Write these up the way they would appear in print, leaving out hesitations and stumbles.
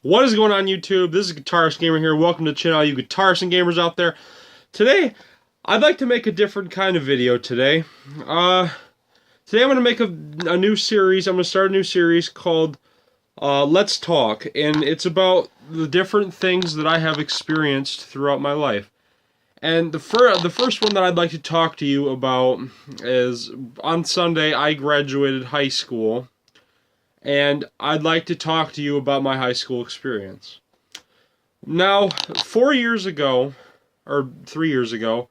What is going on, YouTube? This is Guitarist Gamer here. Welcome to the channel, you guitarists and gamers out there. Today, I'd like to make a different kind of video today. Today I'm going to make a new series. I'm going to start a new series called Let's Talk, and it's about the different things that I have experienced throughout my life. And the first one that I'd like to talk to you about is on Sunday I graduated high school. And I'd like to talk to you about my high school experience. Now, 4 years ago, or 3 years ago,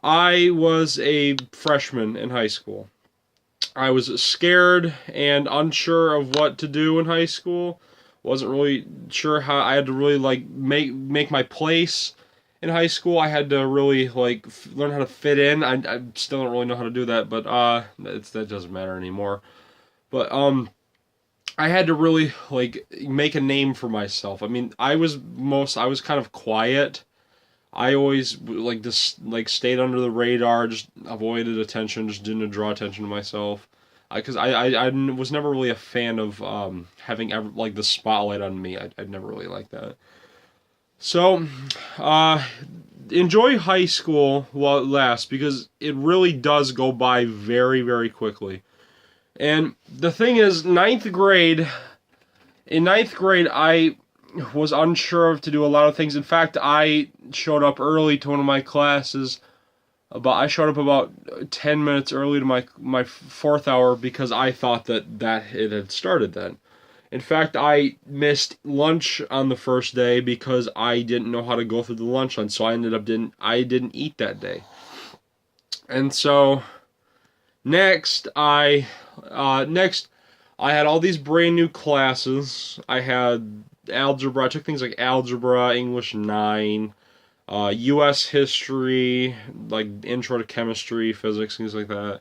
I was a freshman in high school. I was scared and unsure of what to do in high school. Wasn't really sure how. I had to really make my place in high school. I had to really learn how to fit in. I still don't really know how to do that, but that doesn't matter anymore. But I had to really make a name for myself. I mean, I was kind of quiet. I always just stayed under the radar, just avoided attention, just didn't draw attention to myself. Because I was never really a fan of having the spotlight on me. I'd never really liked that. So, enjoy high school while it lasts, because it really does go by very, very quickly. And the thing is, in ninth grade, I was unsure of to do a lot of things. In fact, I showed up early to one of my classes. I showed up about 10 minutes early to my fourth hour because I thought that it had started then. In fact, I missed lunch on the first day because I didn't know how to go through the lunch line, so I didn't eat that day. And so Next, I had all these brand new classes. I had algebra. I took things like algebra, English 9, U.S. history, like intro to chemistry, physics, things like that.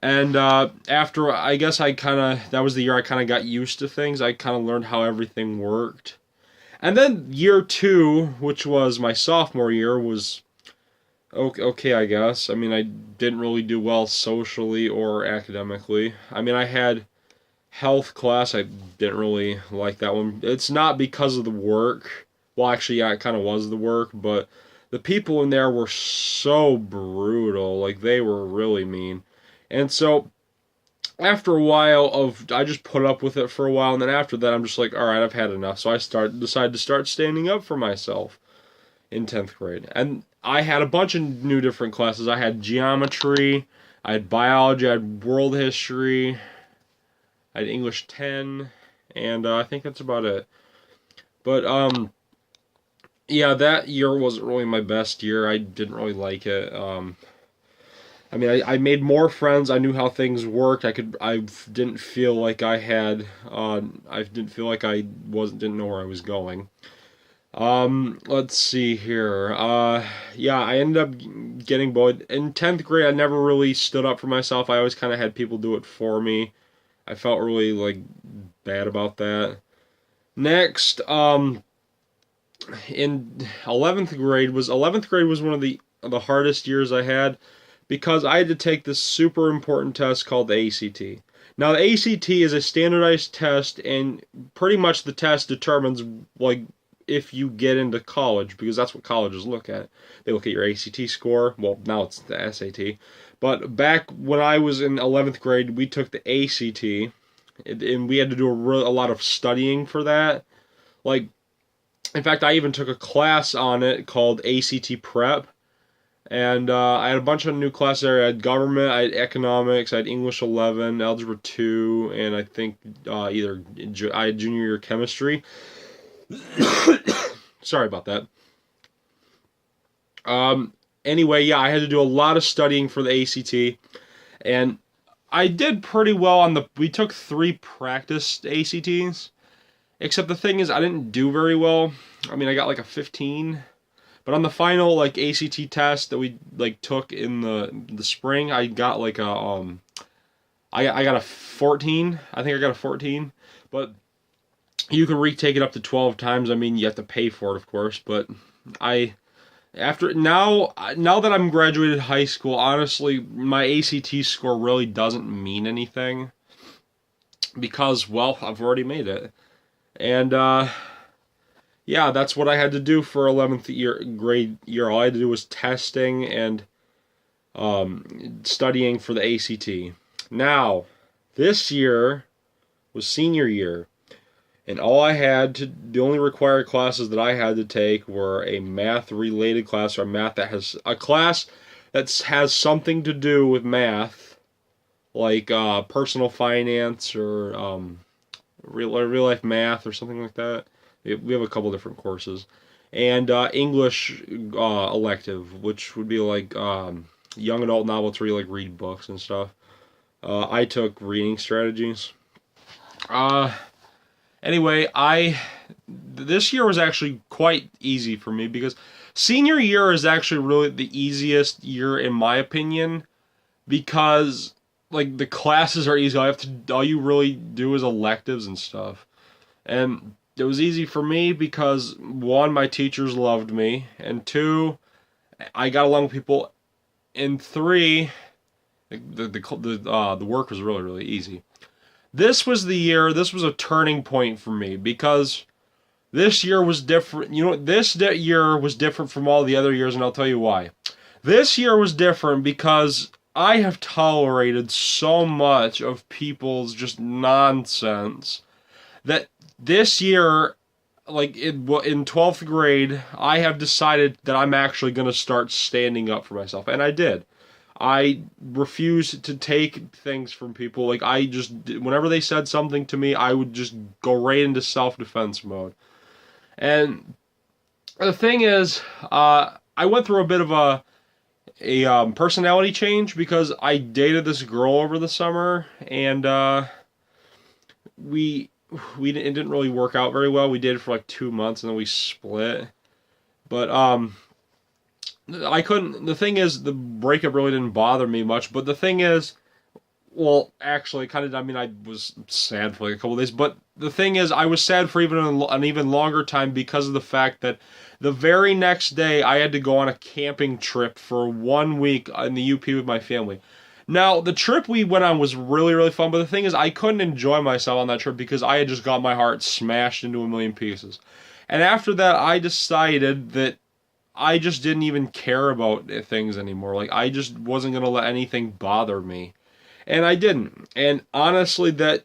And after, I guess that was the year I kind of got used to things. I kind of learned how everything worked. And then year 2, which was my sophomore year, was okay, I guess. I mean, I didn't really do well socially or academically. I mean, I had health class. I didn't really like that one. It's not because of the work. Well, actually, yeah, it kind of was the work, but the people in there were so brutal. Like, they were really mean. And so, after a while I just put up with it for a while, and then after that, I'm just like, all right, I've had enough. So I decided to start standing up for myself in 10th grade. And I had a bunch of new different classes. I had geometry, I had biology, I had world history, I had English 10, and I think that's about it. But, yeah, that year wasn't really my best year. I didn't really like it. I mean, I made more friends. I knew how things worked. I didn't feel like I didn't feel like didn't know where I was going. Let's see here. Yeah, I ended up getting bullied. In 10th grade, I never really stood up for myself. I always kind of had people do it for me. I felt really, bad about that. Next, in 11th grade was one of the hardest years I had, because I had to take this super important test called the ACT. Now, the ACT is a standardized test, and pretty much the test determines, if you get into college, because that's what colleges look at. They look at your ACT score. Well, now it's the SAT. But back when I was in 11th grade, we took the ACT, and we had to do a lot of studying for that. In fact, I even took a class on it called ACT Prep. And I had a bunch of new classes there. I had government, I had economics, I had English 11, algebra 2, and I think I had junior year chemistry. Sorry about that. Anyway, yeah, I had to do a lot of studying for the ACT, and I did pretty well we took 3 practice ACTs, except the thing is, I didn't do very well. I mean, I got a 15, but on the final, ACT test that we, took in the spring, I got I got a 14. I think I got a 14, but you can retake it up to 12 times. I mean, you have to pay for it, of course, but now that I'm graduated high school, honestly, my ACT score really doesn't mean anything, because, well, I've already made it. And yeah, that's what I had to do for 11th grade year. All I had to do was testing and studying for the ACT. Now, this year was senior year, and the only required classes that I had to take were a math-related class, or a class that has something to do with math, like personal finance or real life math or something like that. We have a couple different courses, and English elective, which would be like young adult novels where you like read books and stuff. I took reading strategies. Uh, anyway, this year was actually quite easy for me because senior year is actually really the easiest year in my opinion because like the classes are easy. All you really do is electives and stuff. And it was easy for me because one, my teachers loved me, and two, I got along with people, and three, the work was really really easy. This was the year. This was a turning point for me because this year was different. You know, year was different from all the other years, and I'll tell you why. This year was different because I have tolerated so much of people's just nonsense that this year, like in 12th grade, I have decided that I'm actually going to start standing up for myself. And I did. I refused to take things from people. Like, whenever they said something to me, I would just go right into self-defense mode. And the thing is, I went through a bit of a personality change because I dated this girl over the summer, and it didn't really work out very well. We dated for like 2 months and then we split. But I couldn't. The thing is, the breakup really didn't bother me much. But the thing is, well, actually, kind of. I mean, I was sad for like a couple of days. But the thing is, I was sad for an even longer time because of the fact that the very next day I had to go on a camping trip for 1 week in the UP with my family. Now, the trip we went on was really, really fun, but the thing is, I couldn't enjoy myself on that trip because I had just got my heart smashed into a million pieces. And after that, I decided that I just didn't even care about things anymore. Like, I just wasn't going to let anything bother me. And I didn't. And honestly, that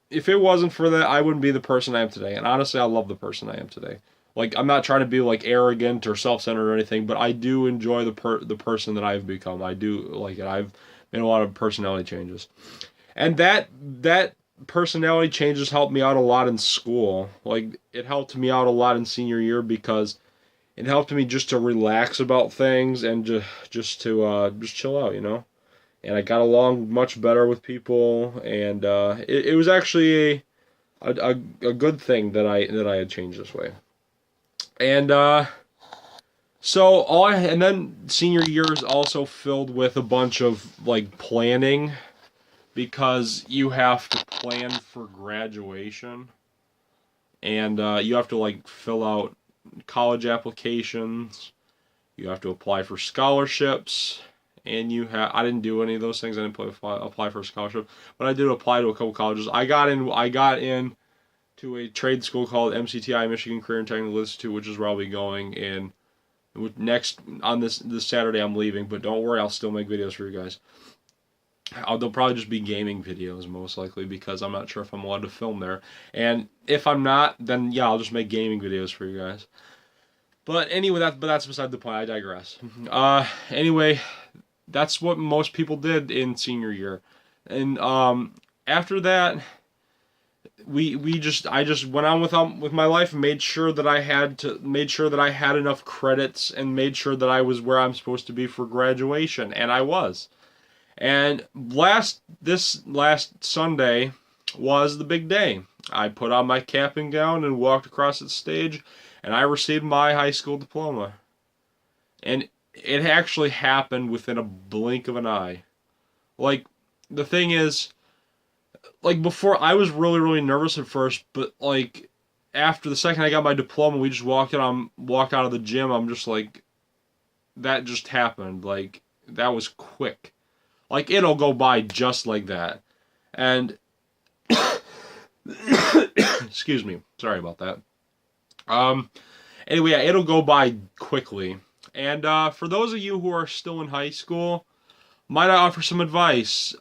if it wasn't for that, I wouldn't be the person I am today. And honestly, I love the person I am today. Like, I'm not trying to be like arrogant or self-centered or anything, but I do enjoy the person that I've become. I do like it. I've made a lot of personality changes, and that personality changes helped me out a lot in school. Like, it helped me out a lot in senior year because it helped me just to relax about things and just chill out, you know. And I got along much better with people, and it was actually a good thing that I had changed this way. And and then senior year is also filled with a bunch of like planning because you have to plan for graduation, and you have to like fill out college applications, you have to apply for scholarships, and I didn't do any of those things. I didn't apply for a scholarship, but I did apply to a couple colleges. I got in to a trade school called MCTI, Michigan Career and Technical Institute, which is where I'll be going. And next on this Saturday, I'm leaving, but don't worry, I'll still make videos for you guys. They'll probably just be gaming videos most likely because I'm not sure if I'm allowed to film there. And if I'm not, then yeah, I'll just make gaming videos for you guys. But anyway, that's beside the point. I digress. Anyway, that's what most people did in senior year, and after that, I just went on with my life and made sure that I had enough credits and made sure that I was where I'm supposed to be for graduation, and I was. And this last Sunday was the big day. I put on my cap and gown and walked across the stage, and I received my high school diploma. And it actually happened within a blink of an eye. Like, the thing is, like, before, I was really, really nervous at first, but, like, after the second I got my diploma, we just walked out of the gym, I'm just like, that just happened. Like, that was quick. Like, it'll go by just like that. And, excuse me, sorry about that. Um, anyway, yeah, it'll go by quickly. And for those of you who are still in high school, might I offer some advice?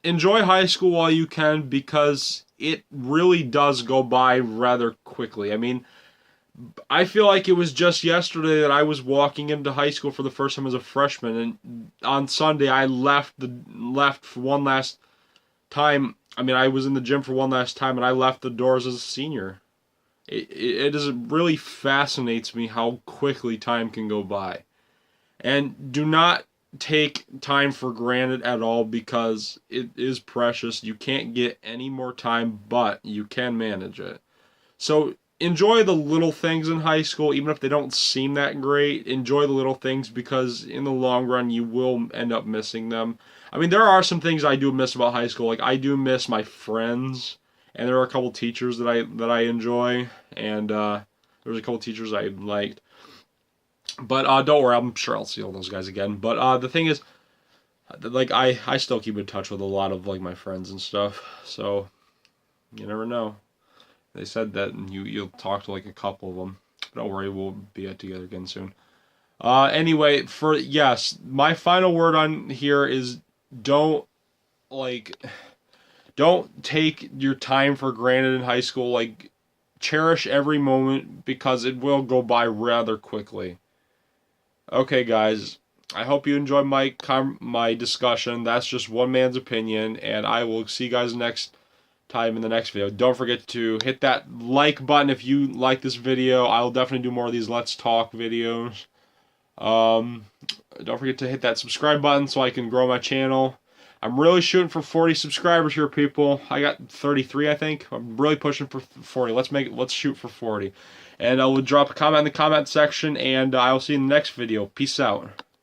Enjoy high school while you can because it really does go by rather quickly. I mean, I feel like it was just yesterday that I was walking into high school for the first time as a freshman, and on Sunday I left for one last time. I mean, I was in the gym for one last time, and I left the doors as a senior. It is really fascinates me how quickly time can go by. And do not take time for granted at all because it is precious. You can't get any more time, but you can manage it. So enjoy the little things in high school, even if they don't seem that great. Enjoy the little things because in the long run, you will end up missing them. I mean, there are some things I do miss about high school. Like I do miss my friends, and there are a couple teachers that I enjoy, and there's a couple teachers I liked. But don't worry, I'm sure I'll see all those guys again. But the thing is, like I still keep in touch with a lot of like my friends and stuff. So you never know. They said that you'll talk to like a couple of them. Don't worry, we'll be together again soon. Anyway, yes, my final word on here is don't like don't take your time for granted in high school. Like cherish every moment because it will go by rather quickly. Okay, guys. I hope you enjoyed my discussion. That's just one man's opinion, and I will see you guys next time in the next video. Don't forget to hit that like button if you like this video. I'll definitely do more of these Let's Talk videos. Don't forget to hit that subscribe button so I can grow my channel. I'm really shooting for 40 subscribers here, people. I got 33, I think. I'm really pushing for 40. Let's shoot for 40. And I will drop a comment in the comment section, and I will see you in the next video. Peace out.